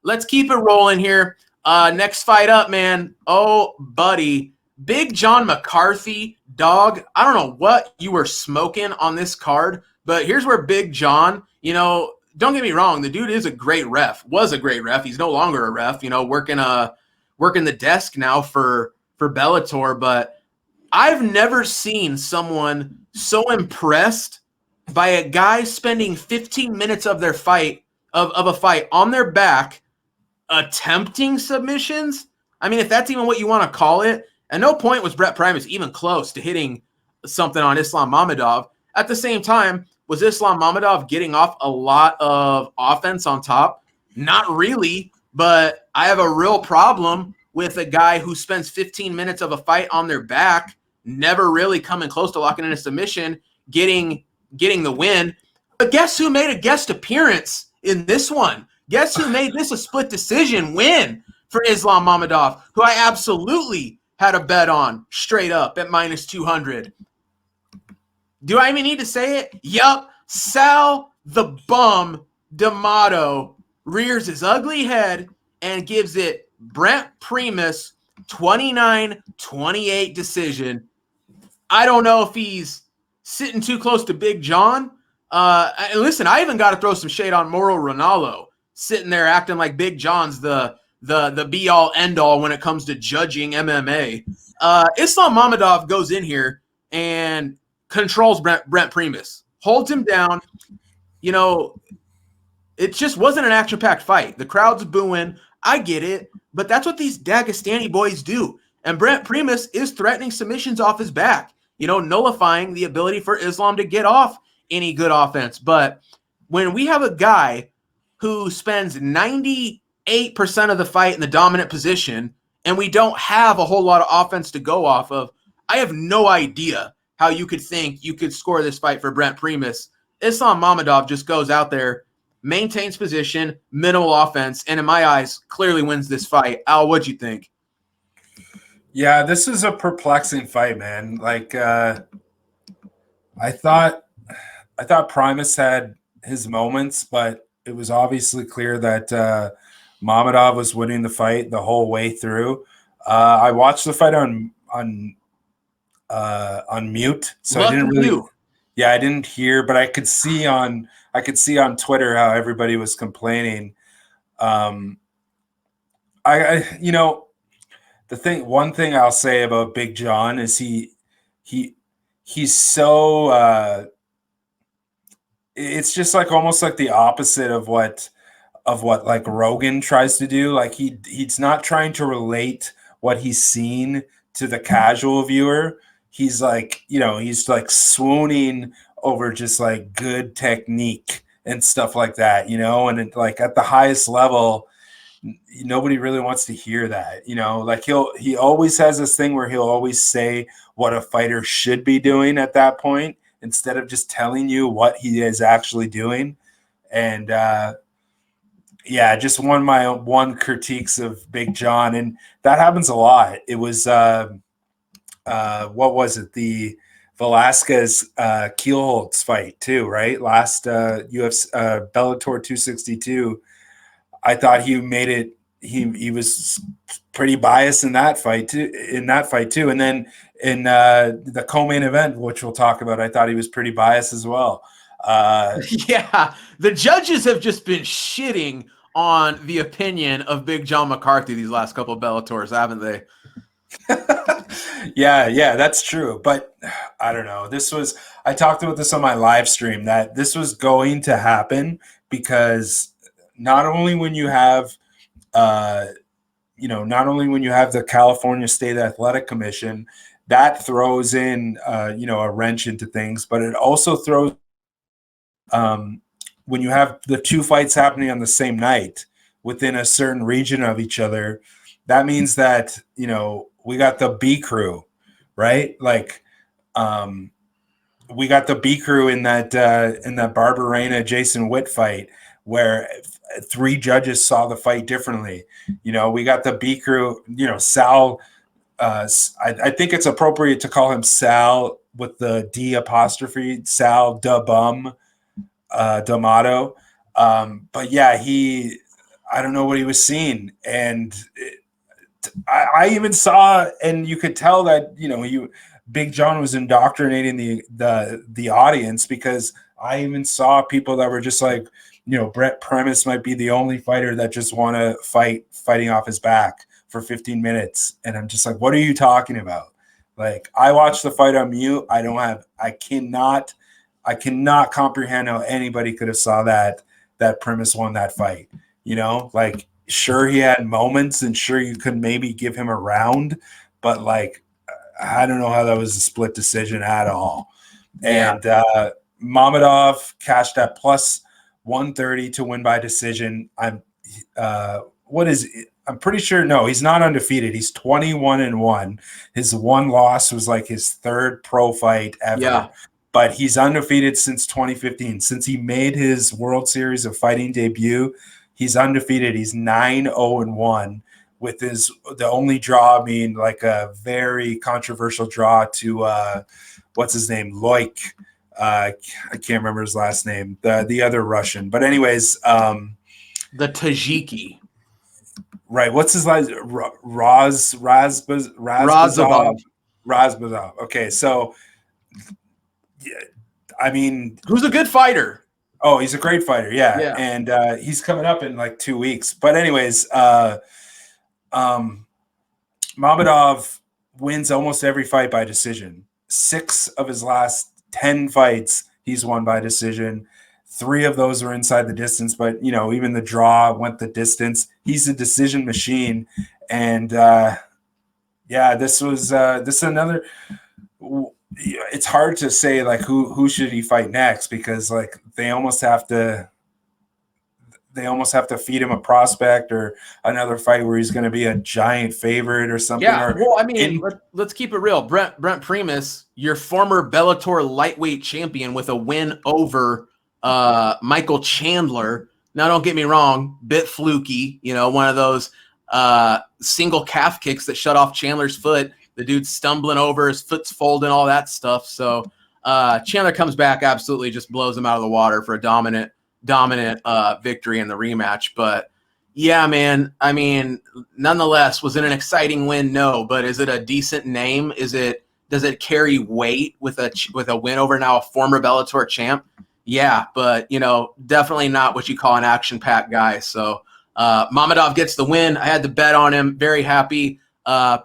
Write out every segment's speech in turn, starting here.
let's keep it rolling here. Next fight up, man. Oh, buddy. Big John McCarthy, dog. I don't know what you were smoking on this card, but here's where Big John, don't get me wrong. The dude is a great ref, was a great ref. He's no longer a ref, working the desk now for Bellator. But I've never seen someone so impressed by a guy spending 15 minutes of their fight, of a fight on their back, attempting submissions. I mean, if that's even what you want to call it. At no point was Brent Primus even close to hitting something on Islam Mamedov. At the same time, was Islam Mamedov getting off a lot of offense on top? Not really, but I have a real problem with a guy who spends 15 minutes of a fight on their back, never really coming close to locking in a submission, getting the win. But guess who made a guest appearance in this one? Guess who made this a split decision win for Islam Mamedov, who I absolutely had a bet on straight up at minus 200. Do I even need to say it? Yup. Sal the Bum D'Amato rears his ugly head and gives it Brent Primus 29-28 decision. I don't know if he's sitting too close to Big John. Listen, I even got to throw some shade on Mauro Ronaldo, sitting there acting like Big John's the be-all, end-all when it comes to judging MMA. Islam Mamedov goes in here and controls Brent Primus, holds him down. It just wasn't an action-packed fight. The crowd's booing. I get it, but that's what these Dagestani boys do. And Brent Primus is threatening submissions off his back, nullifying the ability for Islam to get off any good offense. But when we have a guy who spends 98% of the fight in the dominant position, and we don't have a whole lot of offense to go off of, I have no idea how you could think you could score this fight for Brent Primus. Islam Mamedov just goes out there, maintains position, minimal offense, and in my eyes, clearly wins this fight. Al, what'd you think? Yeah, this is a perplexing fight, man. I thought Primus had his moments, but it was obviously clear that Mamedov was winning the fight the whole way through. I watched the fight on mute, so I didn't really. Yeah, I didn't hear, but I could see on Twitter how everybody was complaining. One thing I'll say about Big John is he's so it's just like almost like the opposite of what like Rogan tries to do. Like he's not trying to relate what he's seen to the casual viewer. He's like, he's like swooning over just like good technique and stuff like that, and like at the highest level, nobody really wants to hear that, like he always has this thing where he'll always say what a fighter should be doing at that point instead of just telling you what he is actually doing. And just one critiques of Big John, and that happens a lot. It was what was it? The Velasquez Keelholtz fight too, right? Last UFC Bellator 262. I thought he made it. He was pretty biased in that fight too. And then in the co-main event, which we'll talk about, I thought he was pretty biased as well. Yeah, the judges have just been shitting on the opinion of Big John McCarthy these last couple of Bellators, haven't they? Yeah, that's true. But I don't know. I talked about this on my live stream that this was going to happen because not only when you have the California State Athletic Commission, that throws in a wrench into things, but it also throws when you have the two fights happening on the same night within a certain region of each other. That means that we got the B crew, right? Like, we got the B crew in that Barberena Jason Witt fight where 3 judges saw the fight differently. We got the B crew. Sal. I think it's appropriate to call him Sal with the D apostrophe. Sal da Bum D'Amato. But yeah, I don't know what he was seeing, and I even saw, and you could tell that Big John was indoctrinating the audience, because I even saw people that were just like, Brent Primus might be the only fighter that just want to fighting off his back for 15 minutes, and I'm just like, what are you talking about? Like, I watched the fight on mute. I cannot comprehend how anybody could have saw that Primus won that fight. Like, sure, he had moments, and sure, you could maybe give him a round, but like, I don't know how that was a split decision at all. Yeah. And Mamedov cashed at plus 130 to win by decision. I'm pretty sure, no, he's not undefeated. He's 21-1. His one loss was like his third pro fight ever. Yeah. But he's undefeated since 2015. Since he made his World Series of Fighting debut, he's undefeated. He's 9-0-1 with the only draw being like a very controversial draw to what's his name? Loik. I can't remember his last name. The other Russian. But anyways, the Tajiki. Right. What's his last? Razbazov. Okay, so I mean, who's a good fighter? Oh, he's a great fighter, yeah. And he's coming up in like 2 weeks. But anyways, Mamedov wins almost every fight by decision. 6 of his last 10 fights, he's won by decision. 3 of those were inside the distance, but even the draw went the distance. He's a decision machine, and this is another. It's hard to say like who should he fight next, because like they almost have to feed him a prospect or another fight where he's going to be a giant favorite or something. Yeah, well, I mean, let's keep it real. Brent Primus, your former Bellator lightweight champion with a win over Michael Chandler. Now, don't get me wrong, bit fluky, one of those single calf kicks that shut off Chandler's foot. The dude's stumbling over, his foot's folding, all that stuff. So Chandler comes back, absolutely just blows him out of the water for a dominant victory in the rematch. But yeah, man, I mean, nonetheless, was it an exciting win? No, but is it a decent name? Does it carry weight with a win over now a former Bellator champ? Yeah, but definitely not what you call an action-packed guy. So Mamedov gets the win. I had to bet on him. Very happy.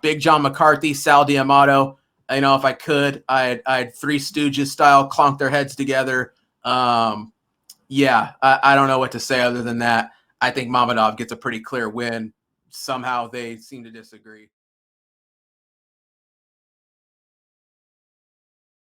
Big John McCarthy, Sal D'Amato. If I could, I'd Three Stooges style clonk their heads together. Yeah, I don't know what to say other than that. I think Mamedov gets a pretty clear win. Somehow they seem to disagree.